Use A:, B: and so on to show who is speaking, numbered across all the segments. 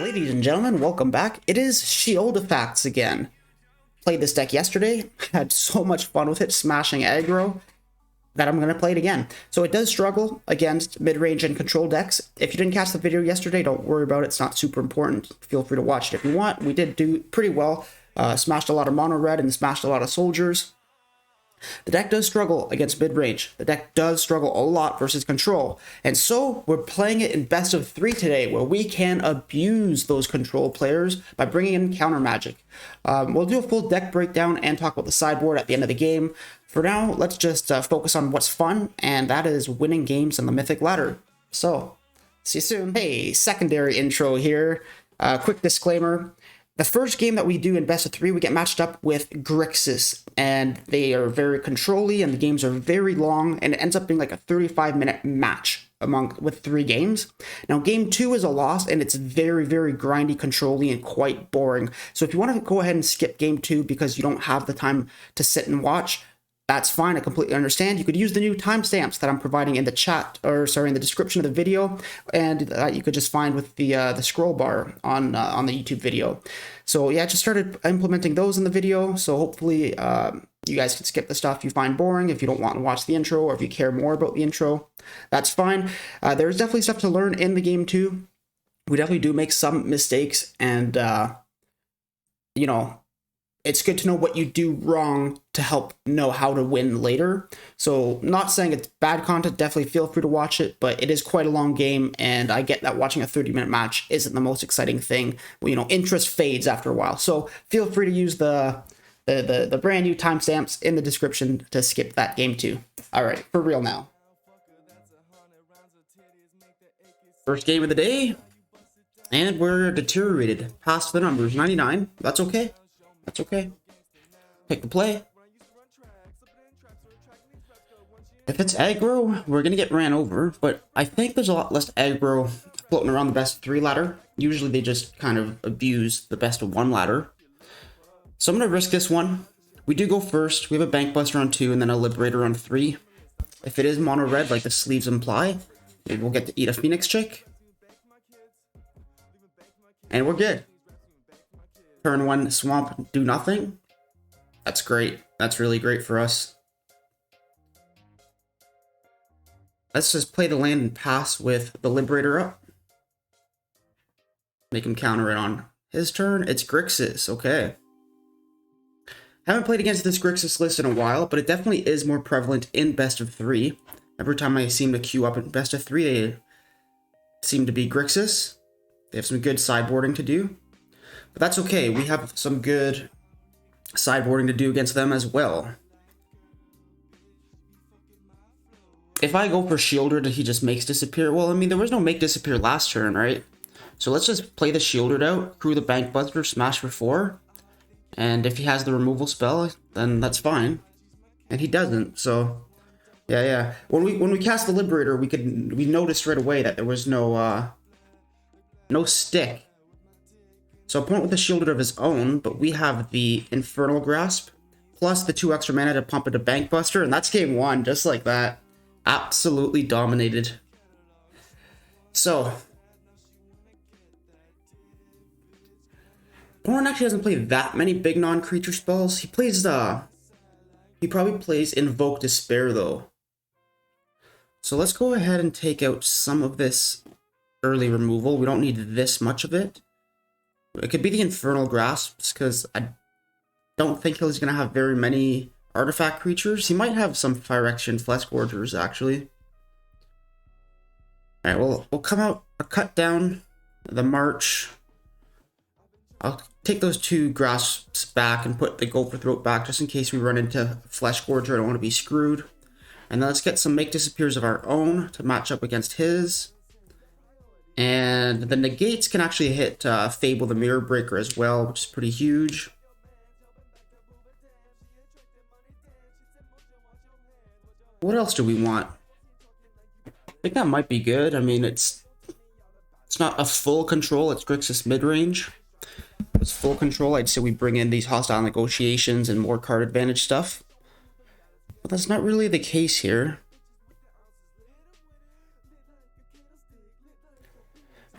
A: Ladies and gentlemen, welcome back. It is SHEOLDIFACTS again. Played this deck yesterday, had so much fun with it, smashing aggro, that I'm going to play it again. So it does struggle against mid-range and control decks. If you didn't catch the video yesterday, don't worry about it. It's not super important. Feel free to watch it if you want. We did do pretty well. Smashed a lot of mono red and smashed a lot of soldiers. The deck does struggle against mid-range. The deck does struggle a lot versus control. And so we're playing it in best of 3 today, where we can abuse those control players by bringing in counter magic. We'll do a full deck breakdown and talk about the sideboard at the end of the game. For now, let's just focus on what's fun, and that is winning games on the Mythic ladder. So, see you soon. Hey, secondary intro here. Quick disclaimer. The first game that we do in best of 3, we get matched up with Grixis, and they are very control-y, and the games are very long, and it ends up being like a 35-minute match with 3 games. Now, game 2 is a loss, and it's very, very grindy, control-y, and quite boring. So if you want to go ahead and skip game 2 because you don't have the time to sit and watch, that's fine. I completely understand. You could use the new timestamps that I'm providing in the chat, or sorry, in the description of the video, and you could just find with the scroll bar on the YouTube video. So yeah, I just started implementing those in the video. So hopefully you guys can skip the stuff you find boring if you don't want to watch the intro, or if you care more about the intro, that's fine. There's definitely stuff to learn in the game too. We definitely do make some mistakes, and you know, it's good to know what you do wrong to help know how to win later. So not saying it's bad content, definitely feel free to watch it, but it is quite a long game, and I get that watching a 30-minute match isn't the most exciting thing. Well, you know, interest fades after a while. So feel free to use the brand new timestamps in the description to skip that game too. All right, for real now. First game of the day, and we're deteriorated past the numbers, 99. That's okay. That's okay. Pick the play. If it's aggro, we're going to get ran over, but I think there's a lot less aggro floating around the best of 3 ladder. Usually they just kind of abuse the best of 1 ladder. So I'm going to risk this one. We do go first. We have a Bank Buster on 2 and then a Liberator on 3. If it is mono red like the sleeves imply, maybe we'll get to eat a Phoenix chick. And we're good. Turn 1 swamp, do nothing. That's great. That's really great for us. Let's just play the land and pass with the Liberator up. Make him counter it on his turn. It's Grixis, okay. Haven't played against this Grixis list in a while, but it definitely is more prevalent in best of 3. Every time I seem to queue up in best of 3, they seem to be Grixis. They have some good sideboarding to do. But that's okay, we have some good sideboarding to do against them as well. If I go for Shielder, he just makes disappear. Well, I mean, there was no make disappear last turn, right? So let's just play the Shieldered out, crew the Bank Buster, smash for 4. And if he has the removal spell, then that's fine. And he doesn't, so yeah. When we cast the Liberator, we noticed right away that there was no stick. So opponent with a Shielder of his own, but we have the Infernal Grasp, plus the 2 extra mana to pump into Bank Buster, and that's game 1, just like that. Absolutely dominated. So, opponent actually doesn't play that many big non-creature spells. He plays, he probably plays Invoke Despair, though. So let's go ahead and take out some of this early removal. We don't need this much of it. It could be the Infernal Grasps, because I don't think he's going to have very many artifact creatures. He might have some Phyrexian Flesh Gorgers, actually. Alright, we'll come out, I'll cut down the March. I'll take those 2 Grasps back and put the Gopher Throat back, just in case we run into Flesh Gorger. I don't want to be screwed. And then let's get some Make Disappears of our own to match up against his. And the negates can actually hit Fable the Mirror Breaker as well, which is pretty huge. What else do we want? I think that might be good. I mean, it's not a full control. It's Grixis midrange. If it's full control, I'd say we bring in these hostile negotiations and more card advantage stuff. But that's not really the case here.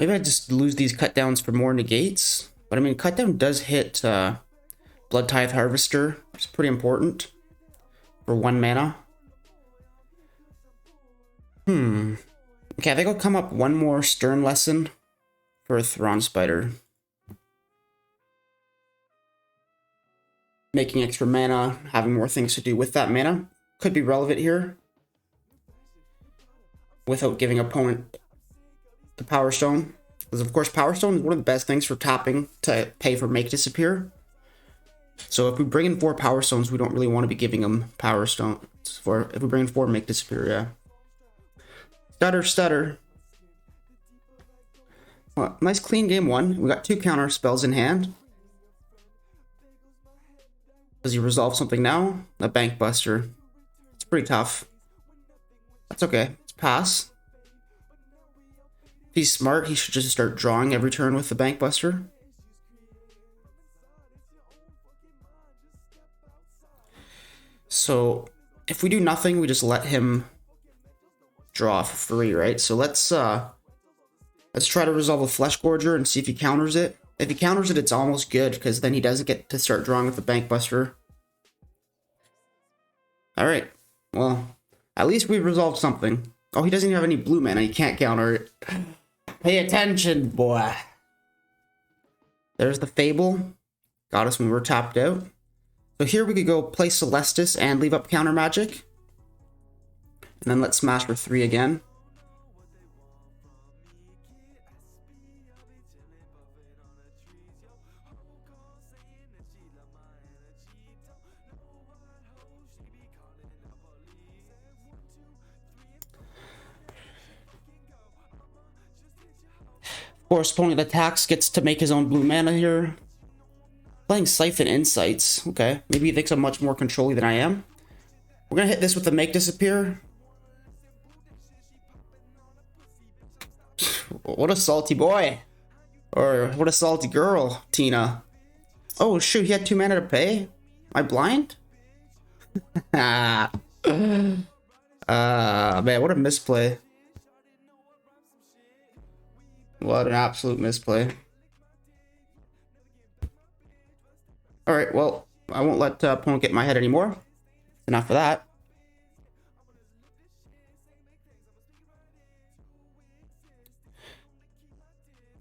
A: Maybe I just lose these cut downs for more negates. But I mean, cut down does hit Blood Tithe Harvester. It's pretty important for 1 mana. Okay, I think I'll come up one more Stern Lesson for a Thrawn Spider. Making extra mana, having more things to do with that mana could be relevant here. Without giving opponent the Power Stone. Because of course Power Stone is one of the best things for tapping to pay for Make Disappear. So if we bring in 4 Power Stones, we don't really want to be giving them Power Stones. If we bring in 4 Make Disappear, yeah. Stutter. Well, nice clean game 1. We got 2 counter spells in hand. Does he resolve something now? A Bank Buster. It's pretty tough. That's okay. It's pass. If he's smart, he should just start drawing every turn with the Bank Buster. So if we do nothing, we just let him draw for free, right? So let's try to resolve a Flesh Gorger and see if he counters it. If he counters it, it's almost good, because then he doesn't get to start drawing with the Bank Buster. Alright, well, at least we resolved something. Oh, he doesn't even have any blue mana, he can't counter it. Pay attention, boy. There's the Fable. Got us when we were tapped out. So here we could go play Celestis and leave up counter magic. And then let's smash for 3 again. Of course, opponent attacks, gets to make his own blue mana here. Playing Siphon Insights. Okay, maybe he thinks I'm much more controlly than I am. We're gonna hit this with the Make Disappear. What a salty boy. Or what a salty girl, Tina. Oh shoot, he had 2 mana to pay? Am I blind? Man, what a misplay. What an absolute misplay. Alright, well, I won't let opponent get in my head anymore. Enough of that.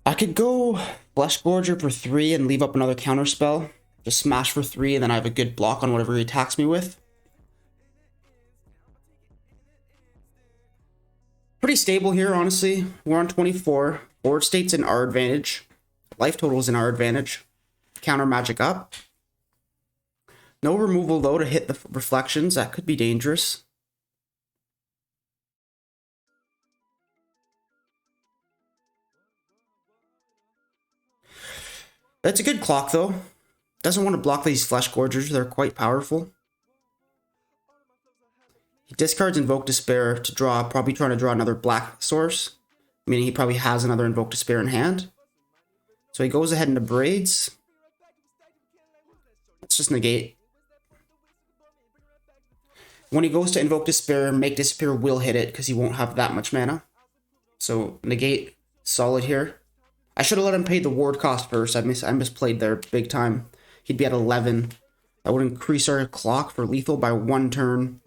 A: I could go Flesh Gorger for 3 and leave up another counter spell. Just smash for 3 and then I have a good block on whatever he attacks me with. Pretty stable here, honestly. We're on 24. Board state's in our advantage. Life total is in our advantage. Counter magic up. No removal though to hit the reflections. That could be dangerous. That's a good clock though. Doesn't want to block these Flesh Gorgers. They're quite powerful. He discards Invoke Despair to draw, probably trying to draw another black source. Meaning he probably has another Invoke Despair in hand. So he goes ahead into Braids. Let's just negate. When he goes to Invoke Despair, Make Disappear will hit it because he won't have that much mana. So negate, solid here. I should have let him pay the ward cost first. I misplayed there big time. He'd be at 11. That would increase our clock for lethal by 1 turn.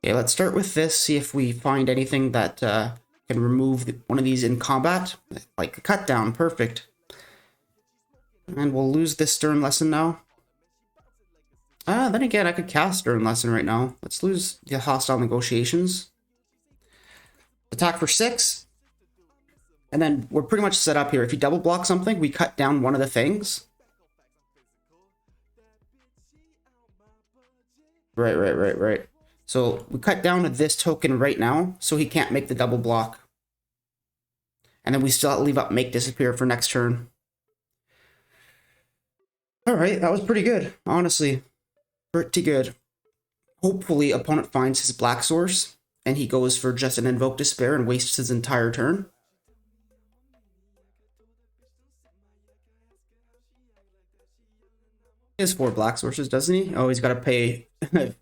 A: Okay, let's start with this, see if we find anything that can remove one of these in combat. Like a cut down, perfect. And we'll lose this Stern Lesson now. Then again, I could cast Stern Lesson right now. Let's lose the Hostile Negotiations. Attack for 6. And then we're pretty much set up here. If you double block something, we cut down one of the things. Right. So we cut down this token right now, so he can't make the double block. And then we still leave up Make Disappear for next turn. Alright, that was pretty good, honestly. Pretty good. Hopefully, opponent finds his black source, and he goes for just an Invoke Despair and wastes his entire turn. He has 4 black sources, doesn't he? Oh, he's got to pay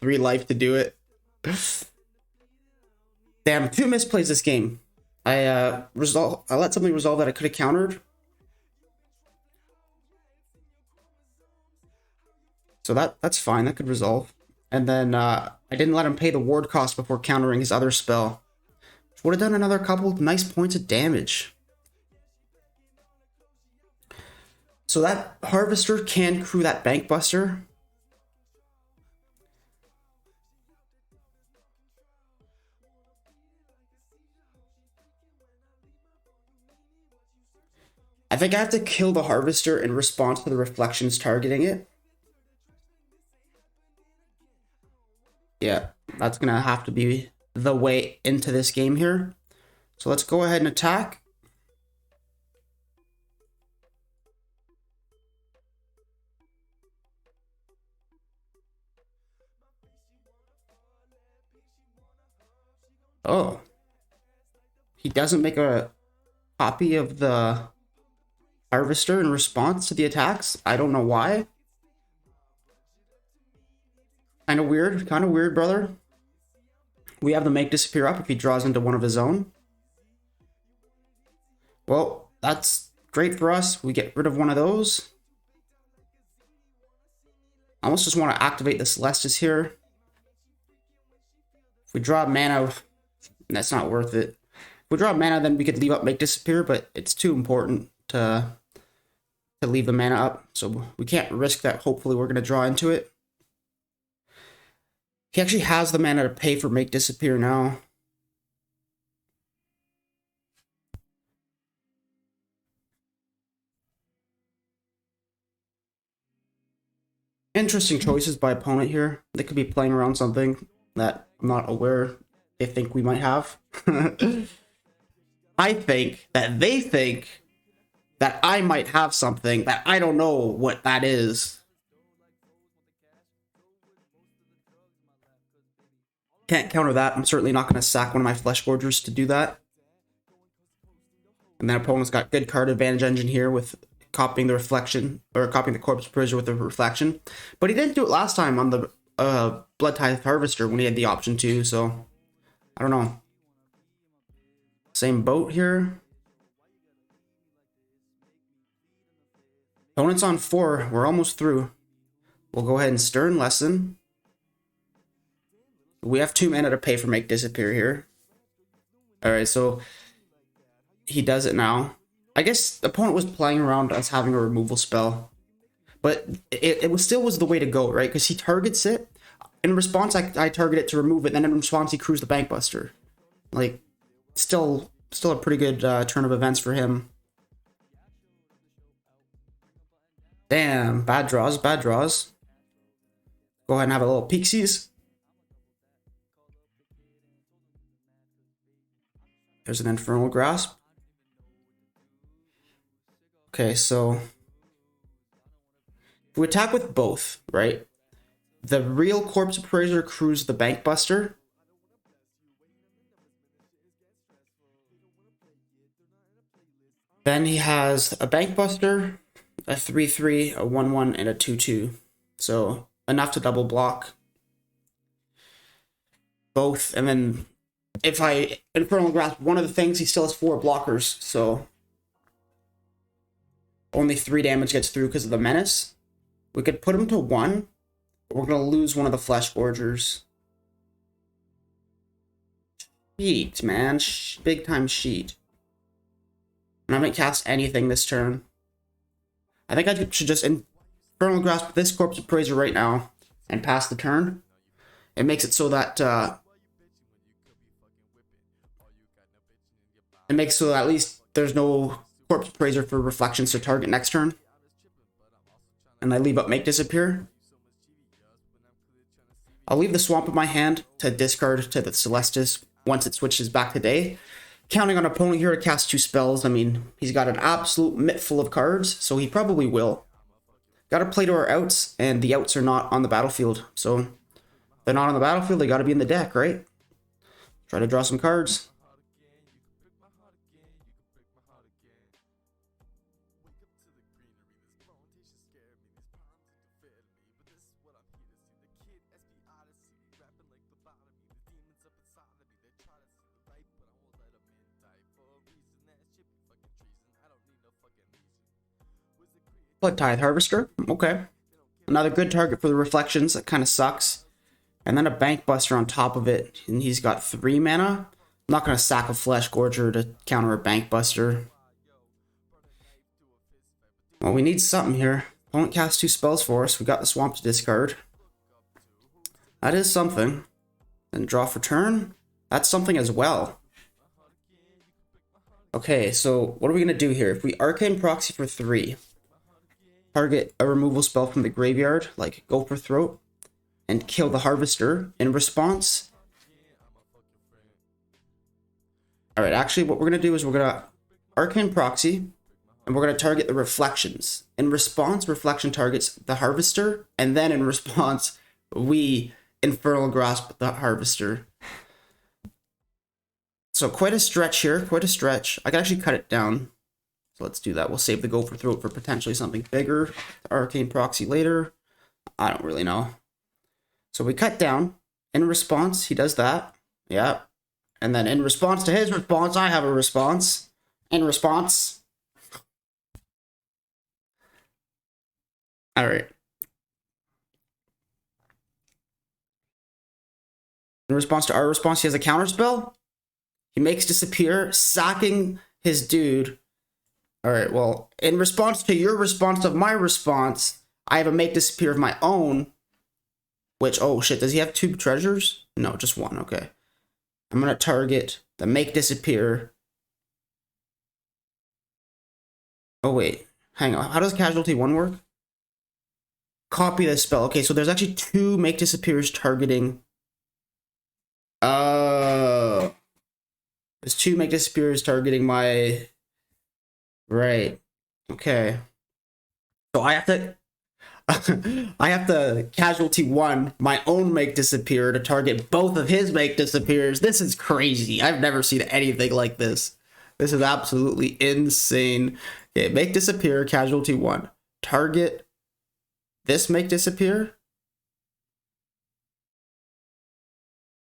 A: 3 life to do it. Damn, 2 misplays this game. I let something resolve that I could have countered. So that's fine, that could resolve. And then I didn't let him pay the ward cost before countering his other spell. Which would have done another couple of nice points of damage. So that Harvester can crew that Bank Buster. I think I have to kill the Harvester in response to the reflections targeting it. Yeah, that's gonna have to be the way into this game here. So let's go ahead and attack. Oh. He doesn't make a copy of the Harvester in response to the attacks. I don't know why. Kind of weird, brother. We have the Make Disappear up if he draws into one of his own. Well, that's great for us. We get rid of one of those. I almost just want to activate the Celestis here. If we draw mana, that's not worth it. If we draw mana, then we could leave up Make Disappear, but it's too important to leave the mana up. So we can't risk that. Hopefully we're going to draw into it. He actually has the mana to pay for Make Disappear now. Interesting choices by opponent here. They could be playing around something that I'm not aware they think we might have. I think that they think that I might have something that I don't know what that is. Can't counter that. I'm certainly not going to sack one of my Flesh Gorgers to do that. And then opponent's got good card advantage engine here with copying the reflection, or copying the Corpse Prisoner with the reflection. But he didn't do it last time on the Blood Tithe Harvester when he had the option to, so I don't know. Same boat here. Opponent's on 4. We're almost through. We'll go ahead and Stern Lesson. We have 2 mana to pay for Make Disappear here. Alright, so he does it now. I guess the opponent was playing around us having a removal spell. But it still was the way to go, right? Because he targets it. In response, I target it to remove it. Then in response, he crews the Bank Buster. Like, still a pretty good turn of events for him. Damn, bad draws. Go ahead and have a little Pixies. There's an Infernal Grasp. Okay, so if we attack with both, right? The real Corpse Appraiser crews the Bank Buster. Then he has a Bank Buster, a 3/3, a 1/1, and a 2/2. So enough to double block both. And then if I Infernal Grasp one of the things, he still has 4 blockers. So only 3 damage gets through because of the Menace. We could put him to 1, but we're going to lose one of the Flesh Gorgers. Sheet, man. Big time sheet. And I haven't cast anything this turn. I think I should just Infernal Grasp this Corpse Appraiser right now and pass the turn. It makes it so that at least there's no Corpse Appraiser for reflections to target next turn. And I leave up Make Disappear. I'll leave the Swamp in my hand to discard to the Celestis once it switches back to day. Counting on opponent here to cast 2 spells. I mean, he's got an absolute mitt full of cards, so he probably will. Gotta play to our outs, and the outs are not on the battlefield. So, if they're not on the battlefield, they gotta be in the deck, right? Try to draw some cards. Blood Tithe Harvester. Okay. Another good target for the reflections. That kind of sucks. And then a Bank Buster on top of it. And he's got 3 mana. I'm not going to sack a Flesh Gorger to counter a Bank Buster. Well, we need something here. Opponent cast 2 spells for us. We got the Swamp to discard. That is something. Then draw for turn. That's something as well. Okay, so what are we going to do here? If we Arcane Proxy for 3, target a removal spell from the graveyard, like Gopher Throat, and kill the Harvester in response. Alright, actually what we're going to do is we're going to Arcane Proxy, and we're going to target the Reflections. In response, Reflection targets the Harvester, and then in response, we Infernal Grasp the Harvester. So quite a stretch here, quite a stretch. I can actually cut it down. So let's do that. We'll save the Gopher Throat for potentially something bigger. Arcane Proxy later. I don't really know. So we cut down. In response, he does that. Yeah. And then in response to his response, I have a response. In response. Alright. In response to our response, he has a counterspell. He makes disappear, sacking his dude. Alright, well, in response to your response to my response, I have a make disappear of my own. Which, oh shit, does he have 2 treasures? No, just 1, okay. I'm gonna target the make disappear. Oh wait, hang on, how does casualty 1 work? Copy this spell. Okay, so there's actually 2 make disappears targeting. There's 2 make disappears targeting my. Right. Okay. So I have to. I have to casualty 1 my own make disappear to target both of his make disappears. This is crazy. I've never seen anything like this. This is absolutely insane. Okay, make disappear, casualty 1. Target this make disappear.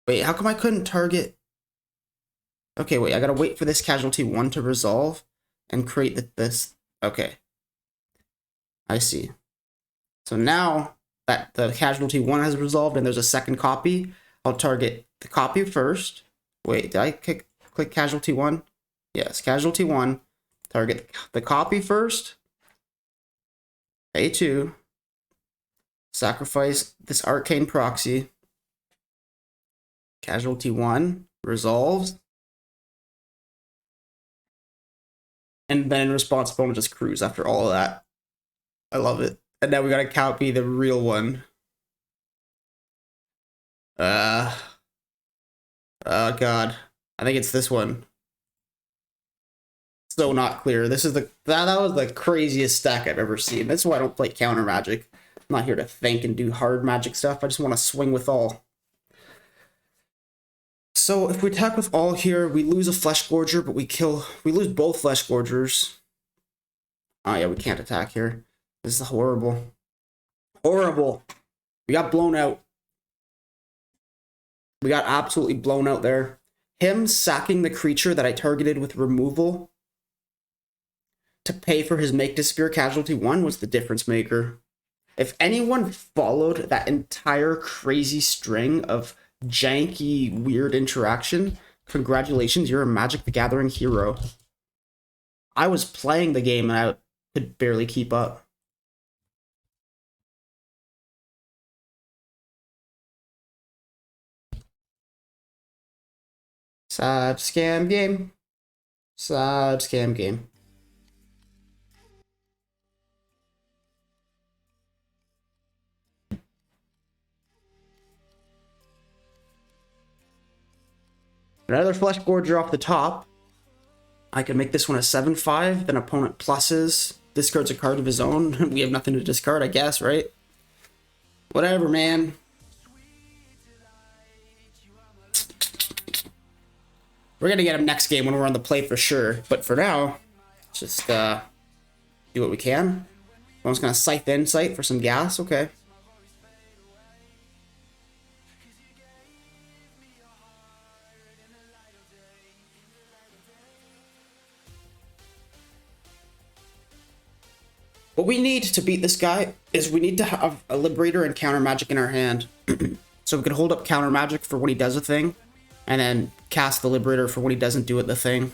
A: Wait, how come I couldn't target? Okay, wait, I gotta wait for this casualty 1 to resolve and create this. Okay. I see. So now that the casualty 1 has resolved and there's a second copy, I'll target the copy first. Wait, did I click casualty 1? Yes, casualty 1. Target the copy first. A2. Sacrifice this Arcane Proxy. Casualty 1 resolves. And then in response, opponent just cruise after all of that. I love it. And now we gotta copy the real one. Oh god. I think it's this one. So not clear. This is that was the craziest stack I've ever seen. That's why I don't play counter magic. I'm not here to think and do hard magic stuff. I just want to swing with all. So if we attack with all here, we lose a Flesh Gorger, but we lose both Flesh Gorgers. Oh yeah, we can't attack here. This is horrible. Horrible. We got blown out. We got absolutely blown out there. Him sacking the creature that I targeted with removal to pay for his make disappear casualty 1 was the difference maker. If anyone followed that entire crazy string of janky, weird interaction, congratulations, you're a Magic the Gathering hero. I was playing the game and I could barely keep up. Sad scam game. Sad scam game. Another Flesh Gorger off the top. I can make this one a 7/5, then opponent pluses, discards a card of his own. We have nothing to discard, I guess, right? Whatever, man. We're gonna get him next game when we're on the play for sure. But for now, just do what we can. One's gonna Scythe Insight for some gas, okay. What we need to beat this guy is we need to have a Liberator and Counter Magic in our hand. So we can hold up Counter Magic for when he does a thing, and then cast the Liberator for when he doesn't do it the thing.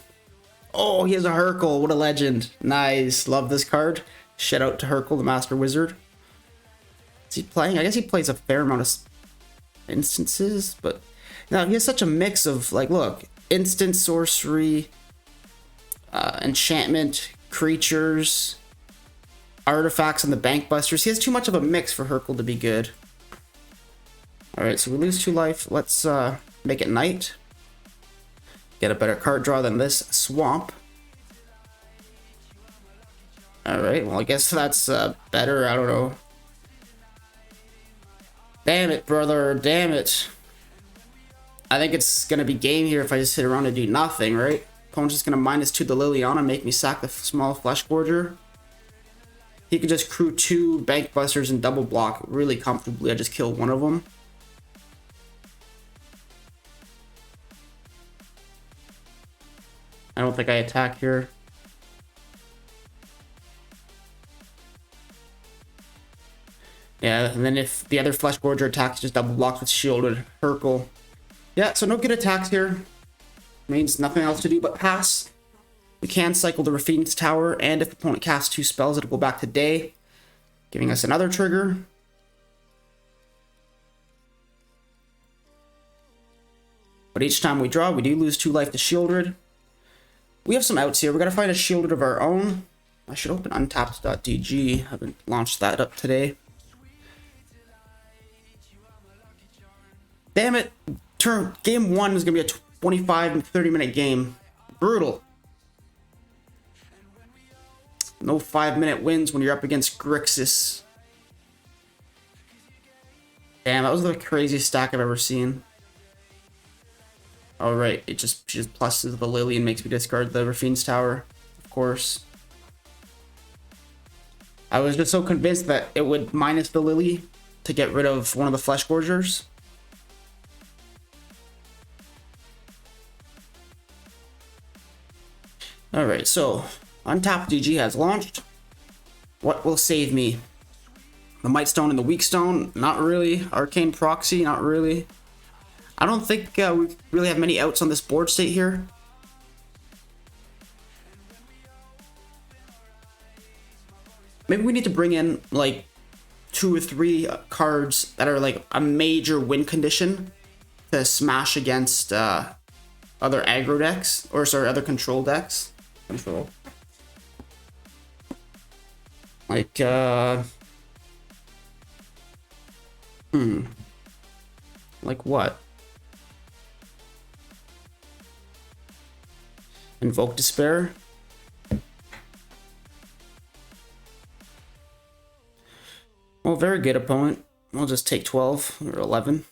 A: Oh, he has a Hurkle. What a legend. Nice. Love this card. Shout out to Hurkle, the Master Wizard. Is he playing? I guess he plays a fair amount of instances, but now he has such a mix of, like, look, instant sorcery, enchantment, creatures, artifacts, and the bank busters. He has too much of a mix for Hurkle to be good. Alright, so we lose 2 life. Let's make it night. Get a better card draw than this swamp. Alright, well, I guess that's better. I don't know. Damn it, brother. Damn it. I think it's going to be game here if I just sit around and do nothing, right? Opponent's just going to -2 the Liliana, make me sack the small Flesh Gorger. He could just crew 2 Bank Busters and double block really comfortably. I just kill one of them. I don't think I attack here. Yeah, and then if the other Flesh Gorger attacks, just double blocks with shielded Hurkle. Yeah, so no good attacks here. Means nothing else to do but pass. We can cycle the Raffine's Tower, and if the opponent casts 2 spells, it'll go back to day, giving us another trigger. But each time we draw, we do lose 2 life to Shieldred. We have some outs here. We gotta find a Shieldred of our own. I should open untapped.dg. I haven't launched that up today. Damn it! Game 1 is gonna be a 25 and 30-minute game. Brutal. No 5-minute wins when you're up against Grixis. Damn, that was the craziest stack I've ever seen. Oh, right. She just pluses the Lily and makes me discard the Raffine's Tower, of course. I was just so convinced that it would minus the Lily to get rid of one of the Flesh Gorgers. Alright, so Untapped DG has launched. What will save me? The Might Stone and the Weak Stone? Not really. Arcane Proxy? Not really. I don't think we really have many outs on this board state here. Maybe we need to bring in like 2 or 3 cards that are like a major win condition to smash against other aggro decks, or sorry, other control decks. Control. Like, like what? Invoke Despair. Well, very good opponent. We'll just take 12 or 11.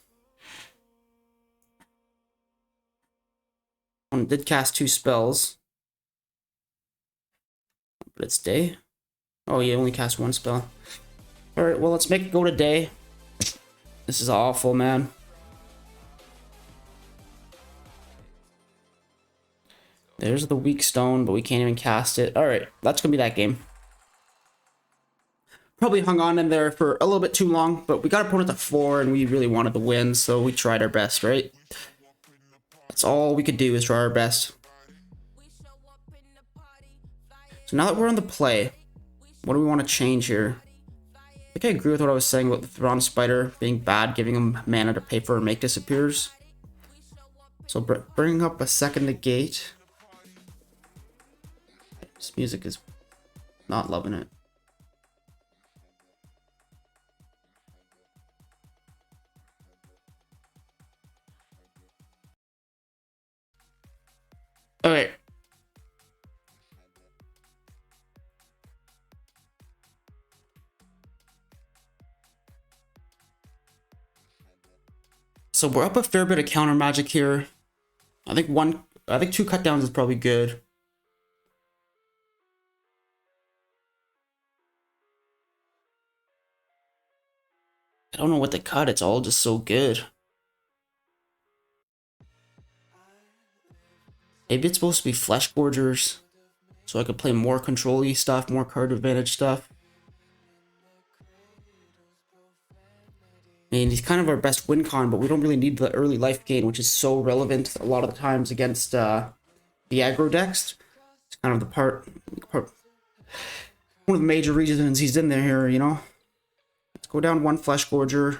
A: One did cast 2 spells, but it's day. Oh, he only cast 1 spell. Alright, well, let's make it go to day. This is awful, man. There's the Weak Stone, but we can't even cast it. Alright, that's gonna be that game. Probably hung on in there for a little bit too long, but we got opponent at 4, and we really wanted the win, so we tried our best, right? That's all we could do, is try our best. So now that we're on the play, what do we want to change here? I think I agree with what I was saying about the Thrawn Spider being bad, giving him mana to pay for or make disappears. So bringing up a second negate. This music is not loving it. Okay. So we're up a fair bit of counter magic here. I think 2 cut downs is probably good. I don't know what to cut, it's all just so good. Maybe it's supposed to be Flesh Gorgers, so I could play more control-y stuff, more card advantage stuff. mean, he's kind of our best win con, but we don't really need the early life gain, which is so relevant a lot of the times against the aggro decks. It's kind of the part, one of the major reasons he's in there here, you know. Let's go down one Flesh Gorger.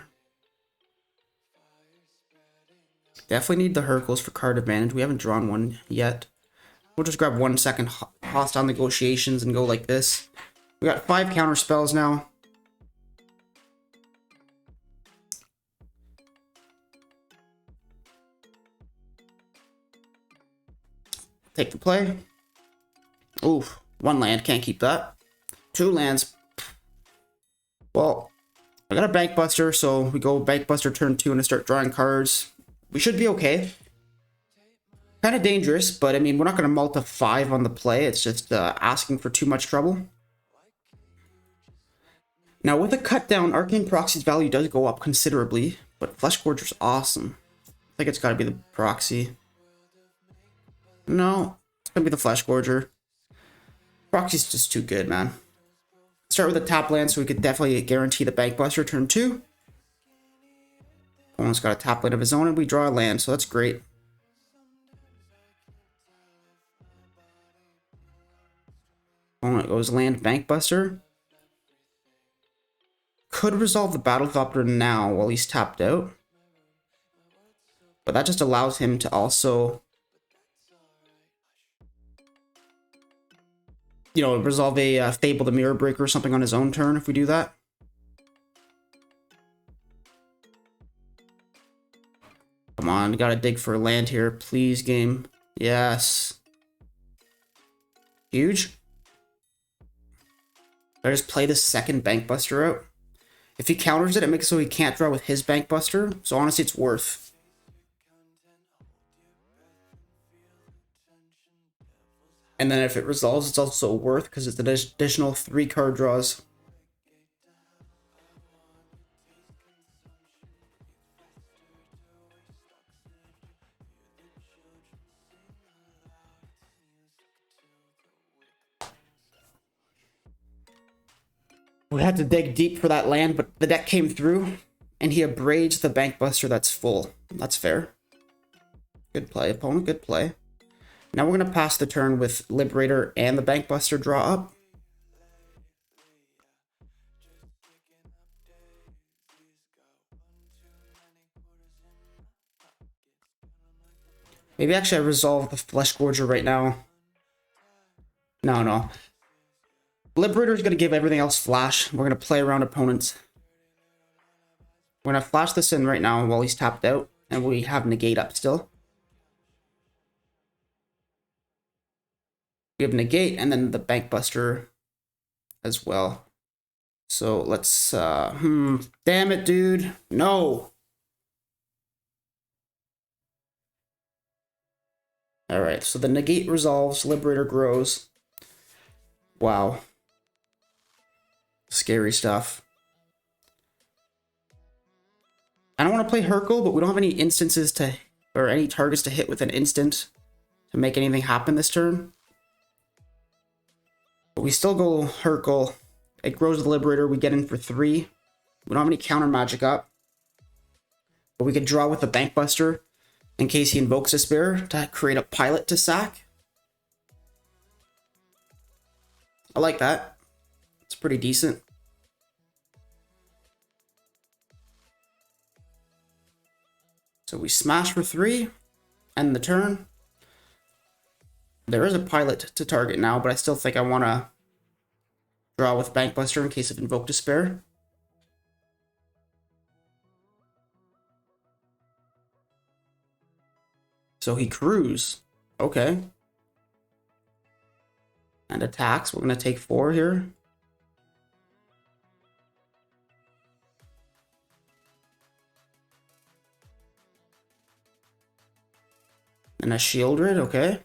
A: Definitely need the Hercules for card advantage. We haven't drawn one yet. We'll just grab 1 second hostile negotiations and go like this. We got 5 counter spells now. Take the play. Oof, 1 land, can't keep that. 2 lands. Well, I got a Bank Buster, so we go Bank Buster turn 2 and I start drawing cards. We should be okay. Kind of dangerous, but I mean, we're not going to multi 5 on the play. It's just asking for too much trouble. Now, with a cut down, Arcane Proxy's value does go up considerably, but Flesh Gorger's awesome. I think it's got to be the Proxy. No, it's going to be the Flesh Gorger. Proxy's just too good, man. Start with a tap land, so we could definitely guarantee the Bank Buster turn 2. Opponent's got a tap land of his own, and we draw a land, so that's great. Opponent goes land Bank Buster. Could resolve the Battle Doctor now while he's tapped out. But that just allows him to also, you know, resolve a Fable the Mirror Breaker or something on his own turn if we do that. Come on, gotta dig for a land here. Please, game. Yes. Huge. I just play the second Bank Buster out. If he counters it, it makes it so he can't draw with his Bank Buster. So honestly, it's worth. And then if it resolves, it's also worth because it's an additional 3 card draws. We had to dig deep for that land, but the deck came through, and he abrades the Bank Buster that's full. That's fair. Good play, opponent, good play. Now we're going to pass the turn with Liberator and the Bank Buster draw up. Maybe actually I resolve the Flesh Gorger right now. No. Liberator is going to give everything else flash. We're going to play around opponents. We're going to flash this in right now while he's tapped out, and we have negate up still. We have negate and then the Bank Buster as well. So let's damn it, dude. No. All right, so the negate resolves, Liberator grows. Wow. Scary stuff. I don't want to play Hercule, but we don't have any instances to, or any targets to hit with an instant to make anything happen this turn. But we still go Hercule. It grows the Liberator. We get in for 3. We don't have any counter magic up. But we could draw with the Bank Buster in case he invokes Despair to create a pilot to sack. I like that. It's pretty decent. So we smash for 3, end the turn. There is a pilot to target now, but I still think I want to draw with Bank Buster in case of Invoke Despair. So he crews. Okay. And attacks. We're going to take 4 here. And a Shieldred, okay.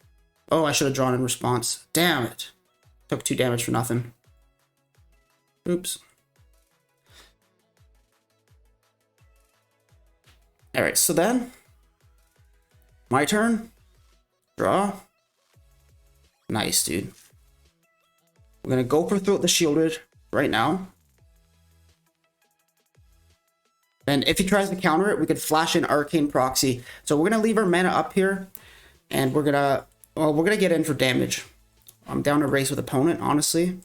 A: Oh, I should have drawn in response. Damn it. Took 2 damage for nothing. Oops. Alright, so then my turn. Draw. Nice, dude. We're gonna go for Throat the Shieldred right now. then if he tries to counter it, we could flash in Arcane Proxy. So we're going to leave our mana up here, and we're going to, well, we're going to get in for damage. I'm down to race with opponent, honestly.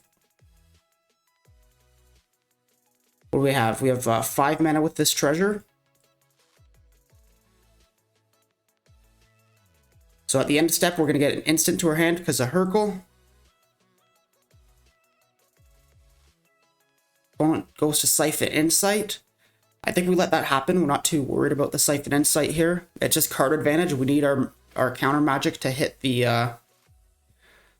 A: What do we have? We have 5 mana with this treasure. So at the end step, we're going to get an instant to our hand because of Hurkle. Opponent goes to Siphon Insight. I think we let that happen. We're not too worried about the Siphon Insight here. It's just card advantage. We need our counter magic to hit the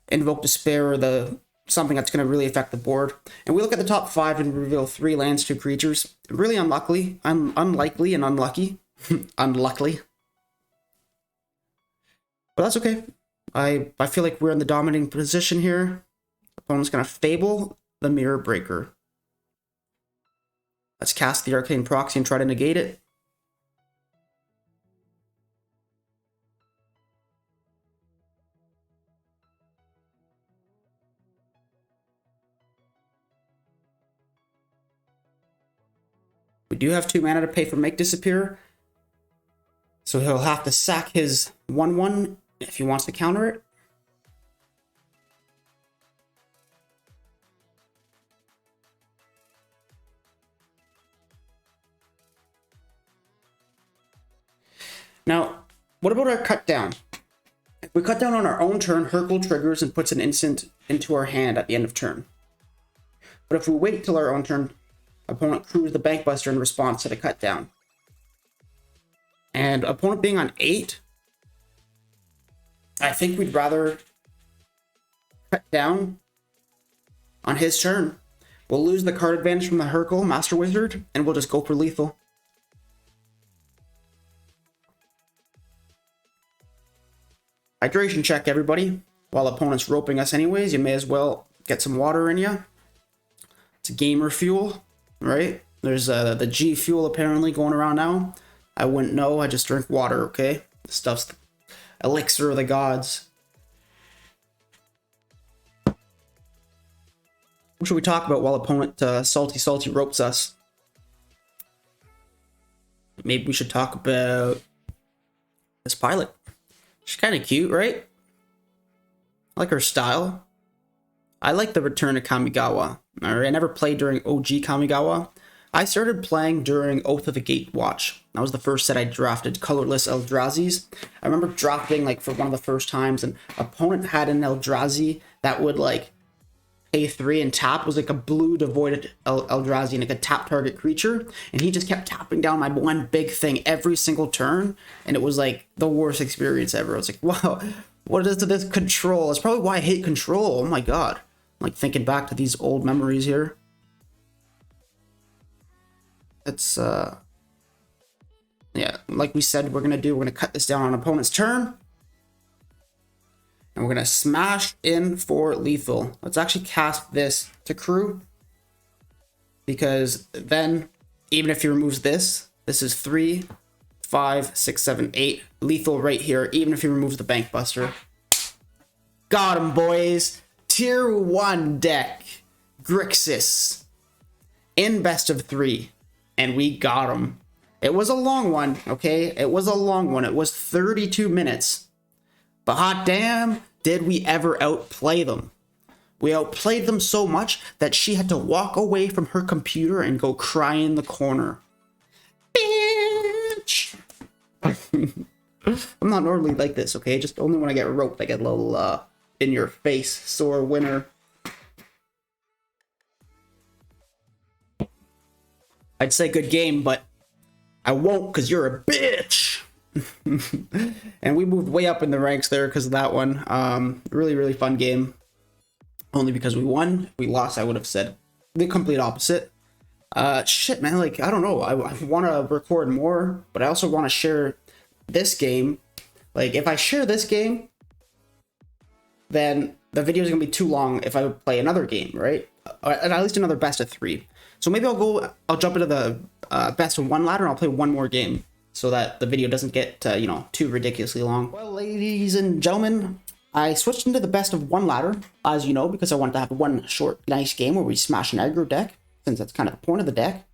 A: Invoke Despair or the something that's going to really affect the board. And we look at the top 5 and reveal 3 lands, 2 creatures. Really unlikely and unlucky. Unluckily. But that's okay. I feel like we're in the dominating position here. Opponent's going to Fable the Mirror Breaker. Let's cast the Arcane Proxy and try to negate it. We do have 2 mana to pay for Make Disappear. So he'll have to sack his 1/1 if he wants to counter it. Now, what about our cut down? If we cut down on our own turn, Hurkle triggers and puts an instant into our hand at the end of turn. But if we wait till our own turn, opponent crews the Bankbuster in response to the cut down. And opponent being on 8, I think we'd rather cut down on his turn. We'll lose the card advantage from the Hurkle Master Wizard, and we'll just go for lethal. Hydration check, everybody. While opponent's roping us anyways, you may as well get some water in you. It's a gamer fuel, right? There's the G fuel apparently going around now. I wouldn't know, I just drink water, okay? This stuff's the elixir of the gods. What should we talk about while opponent salty ropes us? Maybe we should talk about this pilot. She's kind of cute, right? I like her style. I like the return of Kamigawa. Alright, I never played during OG Kamigawa. I started playing during Oath of the Gatewatch. That was the first set I drafted, colorless Eldrazi's. I remember drafting like for one of the first times, and opponent had an Eldrazi that would like pay 3 and tap. It was like a blue devoided Eldrazi, and it could tap target creature, and he just kept tapping down my one big thing every single turn, and it was like the worst experience ever. I was like, wow, what is this control? That's probably why I hate control. Oh my god. I'm like thinking back to these old memories here. It's yeah, like we said we're gonna cut this down on opponent's turn. And we're gonna smash in for lethal. Let's actually cast this to crew. Because then, even if he removes this, this is 3, 5, 6, 7, 8. Lethal right here, even if he removes the Bankbuster. Got him, boys. Tier 1 deck. Grixis. In best of 3. And we got him. It was a long one, okay? It was a long one. It was 32 minutes. But hot damn, did we ever outplay them? We outplayed them so much that she had to walk away from her computer and go cry in the corner. Bitch! I'm not normally like this, okay? Just only when I get roped, I get a little, in your face, sore winner. I'd say good game, but I won't because you're a bitch. And we moved way up in the ranks there because of that one. Really, really fun game. Only because we won. If we lost, I would have said the complete opposite. Shit, man. Like, I don't know. I want to record more, but I also want to share this game. Like, if I share this game, then the video is going to be too long if I would play another game, right? Or at least another best of 3. So maybe I'll jump into the best of 1 ladder and I'll play one more game so that the video doesn't get, you know, too ridiculously long. Well, ladies and gentlemen, I switched into the best of 1 ladder, as you know, because I wanted to have one short, nice game where we smash an aggro deck, since that's kind of the point of the deck.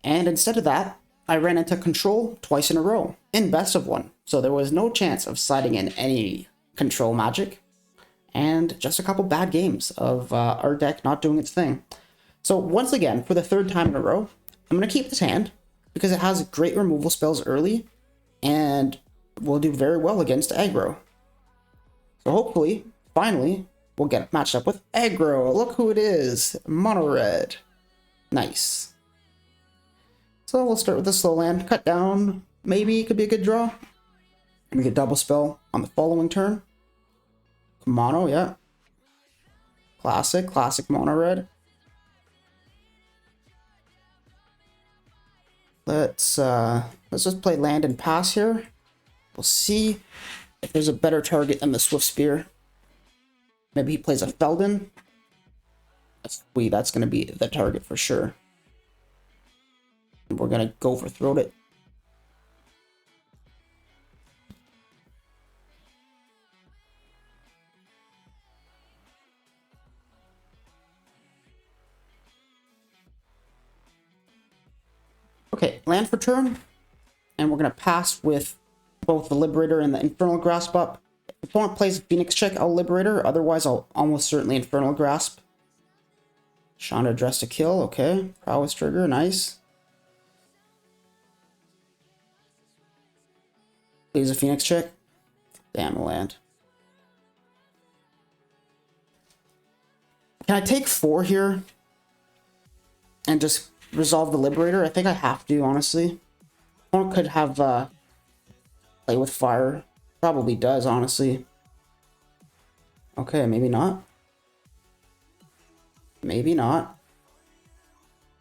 A: And instead of that, I ran into control twice in a row in best of one. So there was no chance of sliding in any control magic. And just a couple bad games of our deck not doing its thing. So once again, for the third time in a row, I'm going to keep this hand because it has great removal spells early and will do very well against aggro. So hopefully, finally, we'll get matched up with aggro. Look who it is, mono red. Nice. So we'll start with the slow land, cut down, maybe it could be a good draw. We get double spell on the following turn. Mono, yeah. Classic mono red. Let's just play land and pass here. We'll see if there's a better target than the Swift Spear. Maybe he plays a Feldon. That's going to be the target for sure. We're going to go for Throat It. Okay, land for turn. And we're going to pass with both the Liberator and the Infernal Grasp up. If opponent plays a Phoenix check, I'll Liberator. Otherwise, I'll almost certainly Infernal Grasp. Chandra Dress to kill. Okay. Prowess Trigger. Nice. Plays a Phoenix check. Damn, a land. Can I take 4 here? And just resolve the Liberator? I think I have to, honestly. Opponent could have play with fire. Probably does, honestly. Okay, maybe not. Maybe not.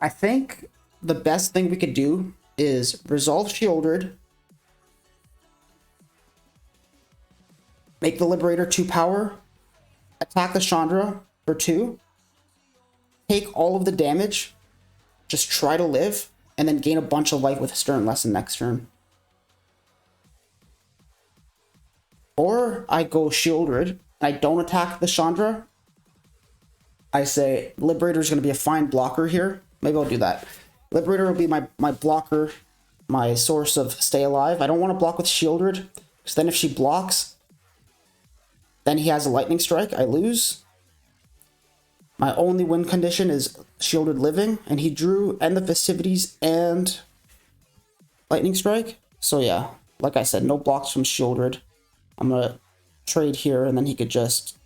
A: I think the best thing we could do is resolve Shieldred. Make the Liberator 2 power. Attack the Chandra for 2. Take all of the damage. Just try to live. And then gain a bunch of life with Stern Lesson next turn. Or I go Shieldred. And I don't attack the Chandra. I say Liberator is going to be a fine blocker here. Maybe I'll do that. Liberator will be my blocker. My source of stay alive. I don't want to block with Shieldred. Because then if she blocks... Then he has a Lightning Strike. I lose. My only win condition is Shieldred living. And he drew End the Festivities and Lightning Strike. So yeah, like I said, no blocks from Shieldred. I'm going to trade here and then he could just...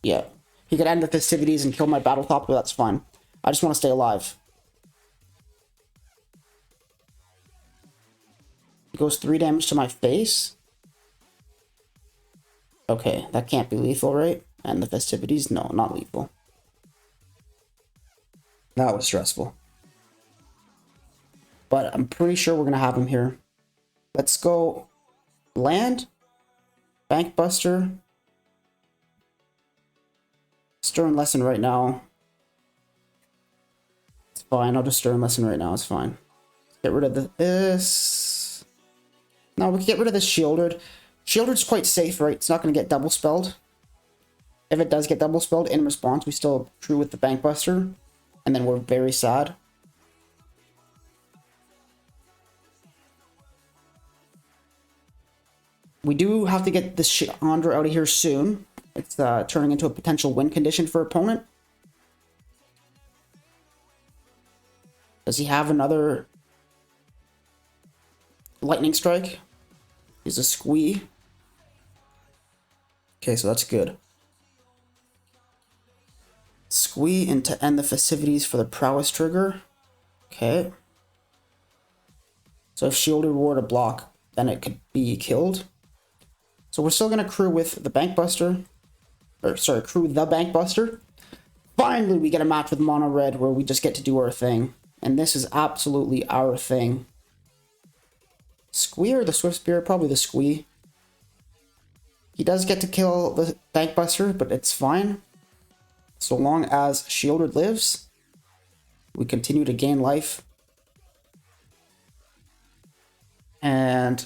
A: Yeah. He could end the Festivities and kill my Battle Top, but that's fine. I just want to stay alive. It goes 3 damage to my face. Okay, that can't be lethal, right? And the Festivities? No, not lethal. That was stressful. But I'm pretty sure we're going to have him here. Let's go land, Bankbuster, Stern Lesson right now. It's fine, I'll just Stern Lesson right now, it's fine. Get rid of this. No, we can get rid of this Shieldred. Shieldred's quite safe, right? It's not going to get double spelled. If it does get double spelled, in response, we still true with the Bankbuster. And then we're very sad. We do have to get this Chandra out of here soon. It's turning into a potential win condition for opponent. Does he have another Lightning Strike? He's a Squee. Okay, so that's good. Squee and to end the Festivities for the Prowess Trigger. Okay. So if Shieldred were to block, then it could be killed. So we're still going to crew with the Bankbuster. Or, sorry, crew the Bankbuster. Finally, we get a match with Mono Red where we just get to do our thing. And this is absolutely our thing. Squee or the Swift Spear? Probably the Squee. He does get to kill the Bankbuster, but it's fine. So long as Shieldred lives, we continue to gain life. And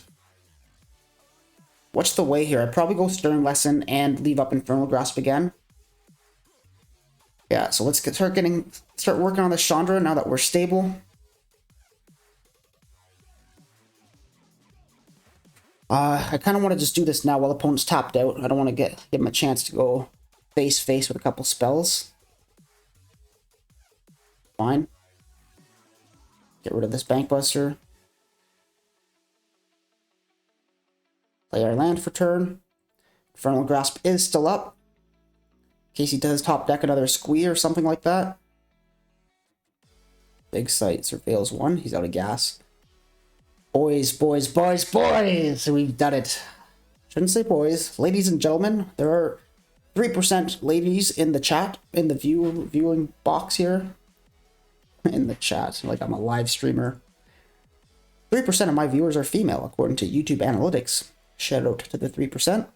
A: what's the way here? I'd probably go Stern Lesson and leave up Infernal Grasp again. Yeah, so let's start working on the Chandra now that we're stable. I kind of want to just do this now while the opponent's tapped out. I don't want to give him a chance to go face with a couple spells. Fine. Get rid of this Bank Buster. Play our land for turn. Infernal Grasp is still up. In case he does top deck another Squee or something like that. Big Sight surveils one. He's out of gas. Boys, boys, boys, boys! We've done it. Shouldn't say boys. Ladies and gentlemen, there are 3% ladies in the chat, in the viewing box here. In the chat, like I'm a live streamer. 3% of my viewers are female, according to YouTube Analytics. Shout out to the 3%. I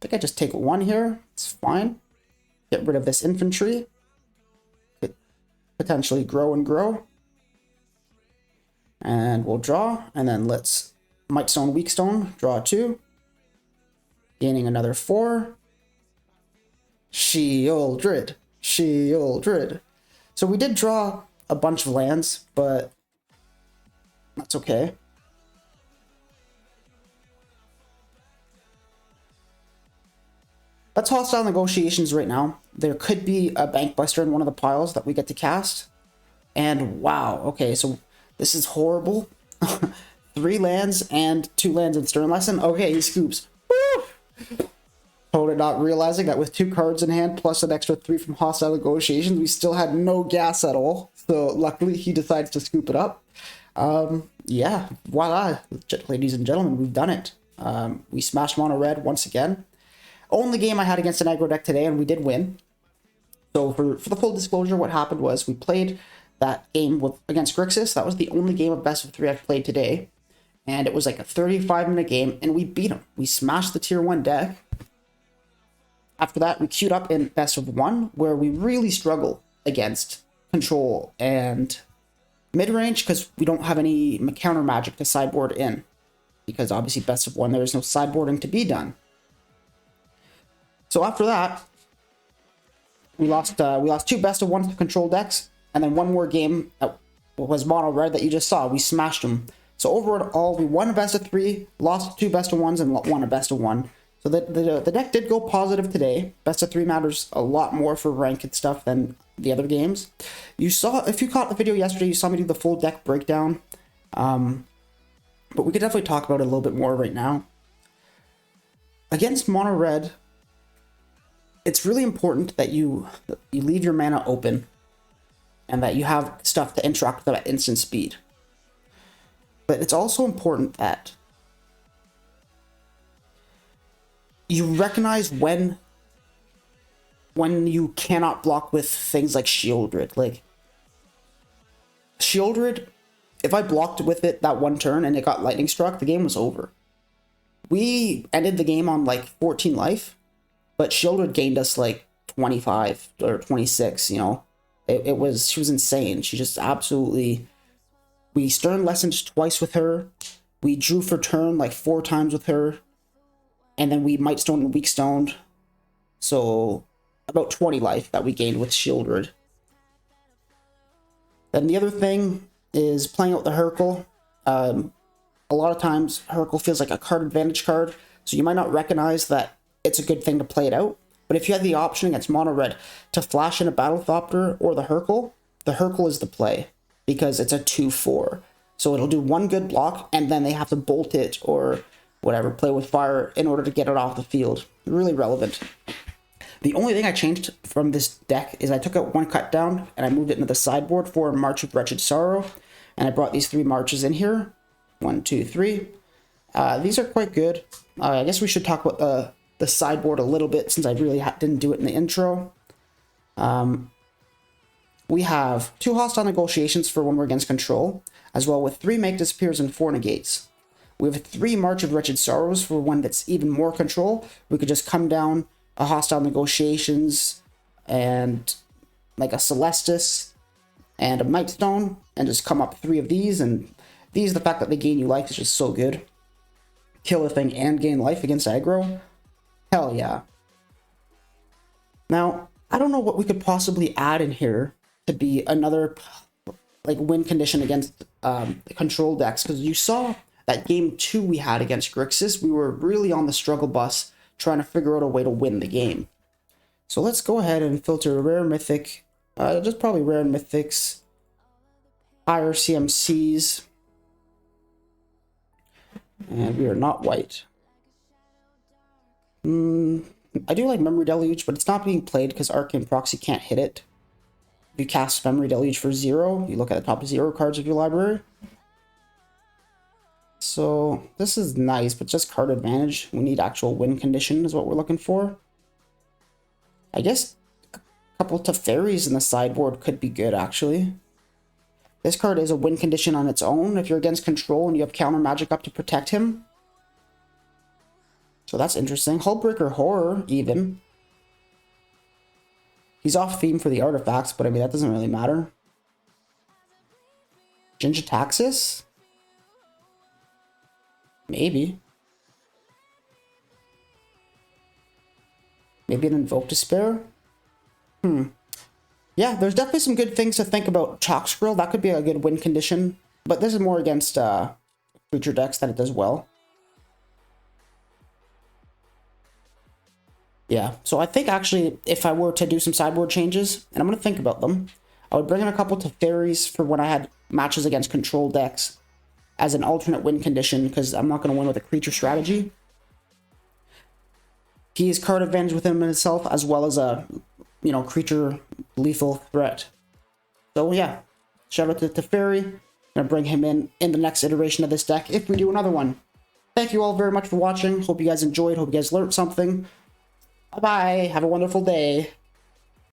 A: think I just take one here. It's fine. Get rid of this infantry. Could potentially grow and grow. And we'll draw. And then let's Mightstone, Weakstone. Draw 2. Gaining another 4. Sheoldred. Sheoldred. So we did draw a bunch of lands, but that's okay. Let's hostile negotiations right now. There could be a Bank Buster in one of the piles that we get to cast. And wow, okay, so this is horrible. 3 lands and 2 lands in Stern Lesson. Okay, he scoops. Woo! Totally not realizing that with 2 cards in hand plus an extra 3 from hostile negotiations, we still had no gas at all. So luckily he decides to scoop it up. Yeah, voila, ladies and gentlemen, we've done it. We smashed mono red once again. Only game I had against an aggro deck today, and we did win. So for the full disclosure, what happened was we played that game against Grixis. That was the only game of best of 3 I've played today. And it was like a 35-minute game, and we beat him. We smashed the tier 1 deck. After that, we queued up in best of 1, where we really struggle against control and midrange, because we don't have any counter magic to sideboard in. Because obviously best of 1, there is no sideboarding to be done. So after that, we lost 2 best of 1 control decks, and then one more game that was mono red that you just saw. We smashed them. So overall, we won a best of 3, lost 2 best of 1s, and won a best of 1. So the deck did go positive today. Best of 3 matters a lot more for rank and stuff than the other games. You saw, if you caught the video yesterday, you saw me do the full deck breakdown. But we could definitely talk about it a little bit more right now. Against mono red, it's really important that you leave your mana open and that you have stuff to interact with them at instant speed. But it's also important that you recognize when you cannot block with things like Sheoldred. Like, Sheoldred, if I blocked with it that one turn and it got lightning struck, the game was over. We ended the game on like 14 life, but Sheoldred gained us like 25 or 26, you know. She was insane. She just absolutely... We Stern Lessoned twice with her. We drew for turn like 4 times with her. And then we Mightstone and Weakstoned. So about 20 life that we gained with Sheoldred. Then the other thing is playing out the Hurkle. A lot of times Hurkle feels like a card advantage card. So you might not recognize that it's a good thing to play it out. But if you had the option against mono red to flash in a Battlethopter or the Hurkle is the play. Because it's a 2/4. So it'll do 1 good block, and then they have to bolt it or whatever, play with fire in order to get it off the field. Really relevant. The only thing I changed from this deck is I took out 1 cut down, and I moved it into the sideboard for March of Wretched Sorrow. And I brought these 3 marches in here. 1, 2, 3. These are quite good. I guess we should talk about the sideboard a little bit, since I really didn't do it in the intro. We have 2 hostile negotiations for when we're against control, as well with 3 make disappears and 4 negates. We have 3 March of Wretched Sorrows for one that's even more control. We could just come down a hostile negotiations and like a Celestis and a Mightstone and just come up 3 of these. And these, the fact that they gain you life is just so good. Kill a thing and gain life against aggro. Hell yeah. Now, I don't know what we could possibly add in here to be another like win condition against control decks, because you saw that game 2 we had against Grixis, we were really on the struggle bus trying to figure out a way to win the game. So let's go ahead and filter rare mythic, just probably rare mythics, higher CMCs, and we are not white. I do like Memory Deluge, but it's not being played because Arcane Proxy can't hit it. If you cast Memory Deluge for 0, you look at the top 0 cards of your library. So this is nice, but just card advantage. We need actual win condition is what we're looking for. I guess a couple Teferis in the sideboard could be good, actually. This card is a win condition on its own if you're against control and you have counter magic up to protect him. So that's interesting. Hullbreaker Horror, even. He's off theme for the artifacts, but I mean, that doesn't really matter. Gingitaxis? Maybe. Maybe an Invoke Despair? Yeah, there's definitely some good things to think about. Chalk Scroll, that could be a good win condition. But this is more against creature decks that it does well. Yeah, so I think actually if I were to do some sideboard changes, and I'm going to think about them, I would bring in a couple Teferis for when I had matches against control decks as an alternate win condition, because I'm not going to win with a creature strategy. He is card advantage within himself, as well as a, you know, creature lethal threat. So yeah, shout out to Teferi. I'm going to bring him in the next iteration of this deck if we do another one. Thank you all very much for watching. Hope you guys enjoyed. Hope you guys learned something. Bye-bye. Have a wonderful day.